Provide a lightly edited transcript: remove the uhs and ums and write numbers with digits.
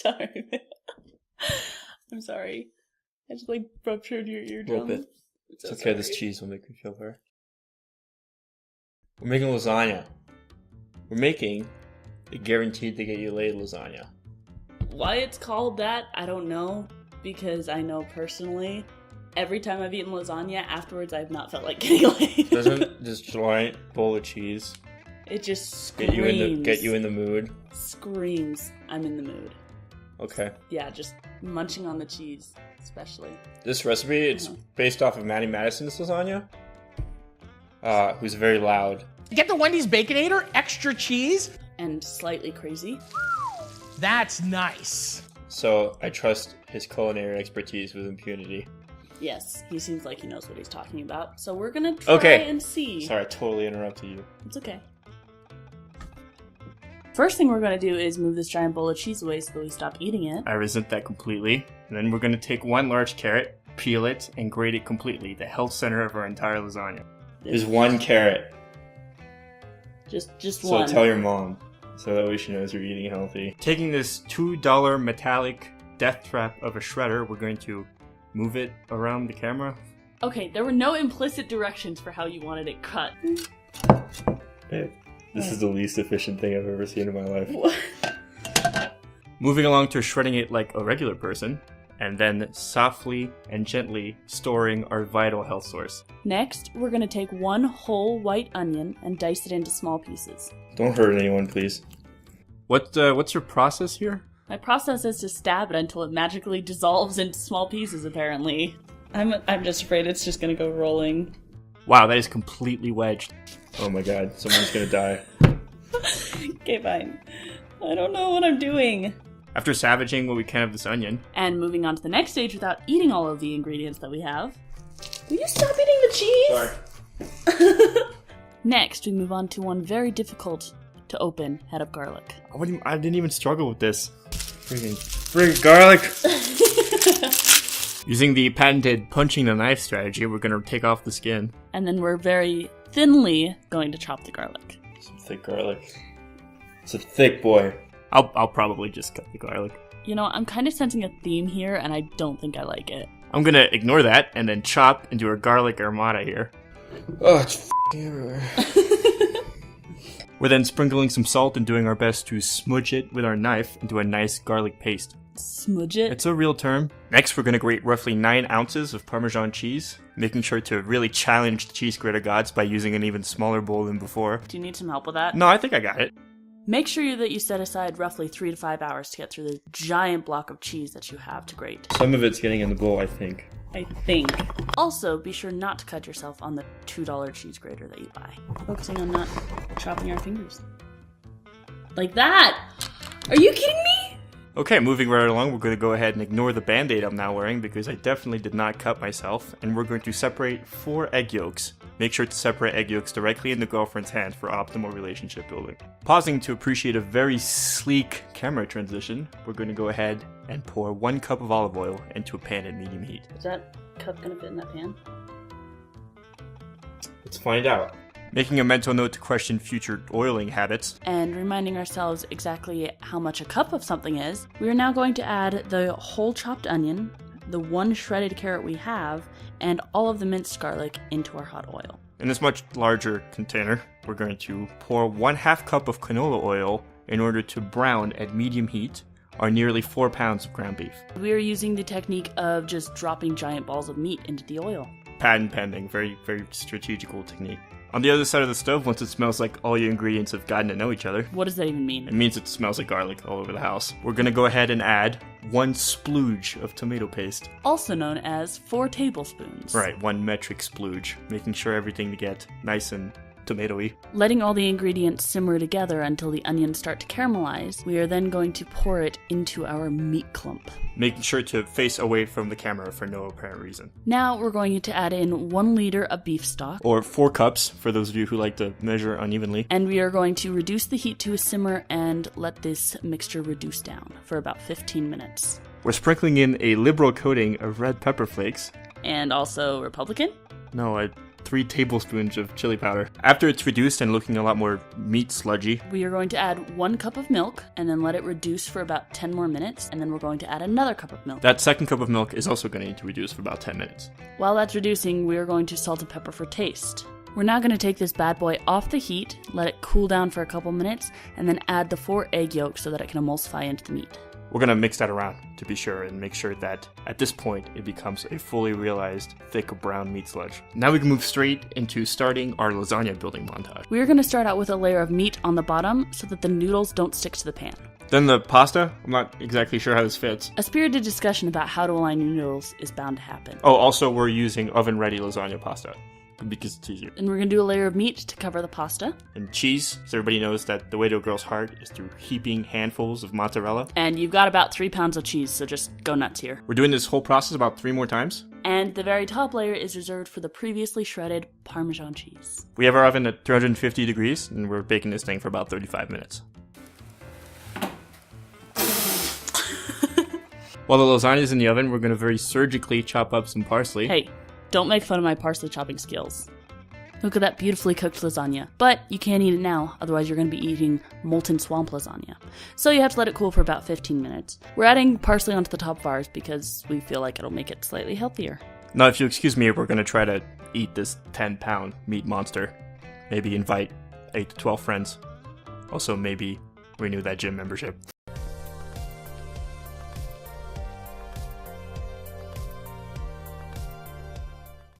Sorry. I'm sorry. I just ruptured your eardrum. A little bit. It's okay, this cheese will make me feel better. We're making lasagna. We're making a guaranteed to get you laid lasagna. Why it's called that, I don't know. Because I know personally, every time I've eaten lasagna, afterwards I've not felt like getting laid. Doesn't this giant bowl of cheese it just screams. Get you in the mood? Screams, I'm in the mood. Okay. Yeah, just munching on the cheese, especially. This recipe, it's based off of Matty Matheson's lasagna, who's very loud. Get the Wendy's Baconator, extra cheese. And slightly crazy. That's nice. So I trust his culinary expertise with impunity. Yes, he seems like he knows what he's talking about. So we're gonna try and see. Sorry, I totally interrupted you. It's okay. First thing we're gonna do is move this giant bowl of cheese away so that we stop eating it. I resent that completely. And then we're going to take one large carrot, peel it, and grate it completely, the health center of our entire lasagna. There's one carrot. Just So one. tell your mom, so that way she knows you're eating healthy. Taking this $2 metallic death trap of a shredder, we're going to move it around the camera. Okay, there were no implicit directions for how you wanted it cut. Babe, this is the least efficient thing I've ever seen in my life. What? Moving along to shredding it like a regular person, and then softly and gently storing our vital health source. Next, we're gonna take one whole white onion and dice it into small pieces. Don't hurt anyone, please. What's your process here? My process is to stab it until it magically dissolves into small pieces, apparently. I'm just afraid it's just gonna go rolling. Wow, that is completely wedged. Oh my god, someone's gonna die. Okay, fine. I don't know what I'm doing. After savaging what we can of this onion. And moving on to the next stage without eating all of the ingredients that we have. Will you stop eating the cheese? Sorry. Next, we move on to one very difficult to open head of garlic. I didn't even struggle with this. Freaking garlic! Using the patented punching the knife strategy, we're going to take off the skin. And then we're very thinly going to chop the garlic. Some thick garlic. It's a thick boy. I'll probably just cut the garlic. You know, I'm kind of sensing a theme here, and I don't think I like it. I'm going to ignore that and then chop into a garlic armada here. Oh, it's f***ing everywhere. We're then sprinkling some salt and doing our best to smudge it with our knife into a nice garlic paste. Smudge it? It's a real term. Next, we're going to grate roughly 9 ounces of Parmesan cheese, making sure to really challenge the cheese grater gods by using an even smaller bowl than before. Do you need some help with that? No, I think I got it. Make sure that you set aside roughly 3 to 5 hours to get through the giant block of cheese that you have to grate. Some of it's getting in the bowl, I think. Also, be sure not to cut yourself on the $2 cheese grater that you buy. Focusing on not chopping our fingers. Like that! Are you kidding me? Okay, moving right along, we're going to go ahead and ignore the band-aid I'm now wearing because I definitely did not cut myself, and we're going to separate 4 egg yolks. Make sure to separate egg yolks directly in the girlfriend's hand for optimal relationship building. Pausing to appreciate a very sleek camera transition, we're going to go ahead and pour 1 cup of olive oil into a pan at medium heat. Is that cup gonna fit in that pan? Let's find out. Making a mental note to question future oiling habits. And reminding ourselves exactly how much a cup of something is, we are now going to add the whole chopped onion, the 1 shredded carrot we have, and all of the minced garlic into our hot oil. In this much larger container, we're going to pour 1/2 cup of canola oil in order to brown at medium heat our nearly 4 pounds of ground beef. We are using the technique of just dropping giant balls of meat into the oil. Patent pending, very, very strategical technique. On the other side of the stove, once it smells like all your ingredients have gotten to know each other, What does that even mean? it means it smells like garlic all over the house. We're gonna go ahead and add 1 splooge of tomato paste. Also known as 4 tablespoons. Right, 1 metric splooge, making sure everything to get nice and tomatoey. Letting all the ingredients simmer together until the onions start to caramelize, we are then going to pour it into our meat clump. Making sure to face away from the camera for no apparent reason. Now we're going to add in 1 liter of beef stock. Or 4 cups, for those of you who like to measure unevenly. And we are going to reduce the heat to a simmer and let this mixture reduce down for about 15 minutes. We're sprinkling in a liberal coating of red pepper flakes. And also Republican? No, 3 3 tablespoons of chili powder. After it's reduced and looking a lot more meat sludgy, We are going to add 1 cup of milk and then let it reduce for about 10 more minutes, and then we're going to add another cup of milk. that second cup of milk is also going to need to reduce for about 10 minutes. While that's reducing, we are going to salt and pepper for taste. We're now going to take this bad boy off the heat, let it cool down for a couple minutes, and then add the 4 egg yolks so that it can emulsify into the meat. We're going to mix that around to be sure and make sure that at this point it becomes a fully realized thick brown meat sludge. Now we can move straight into starting our lasagna building montage. We are going to start out with a layer of meat on the bottom so that the noodles don't stick to the pan. Then the pasta, I'm not exactly sure how this fits. A spirited discussion about how to align your noodles is bound to happen. Oh, also we're using oven-ready lasagna pasta because it's easier. And we're going to do a layer of meat to cover the pasta. And cheese, so everybody knows that the way to a girl's heart is through heaping handfuls of mozzarella. And you've got about 3 pounds of cheese, so just go nuts here. We're doing this whole process about 3 more times. And the very top layer is reserved for the previously shredded Parmesan cheese. We have our oven at 350 degrees, and we're baking this thing for about 35 minutes. While the lasagna is in the oven, we're going to very surgically chop up some parsley. Hey, don't make fun of my parsley chopping skills. Look at that beautifully cooked lasagna. But you can't eat it now, otherwise you're going to be eating molten swamp lasagna. So you have to let it cool for about 15 minutes. We're adding parsley onto the top of ours because we feel like it'll make it slightly healthier. Now, if you excuse me, we're going to try to eat this 10-pound meat monster. Maybe invite 8 to 12 friends. Also, maybe renew that gym membership.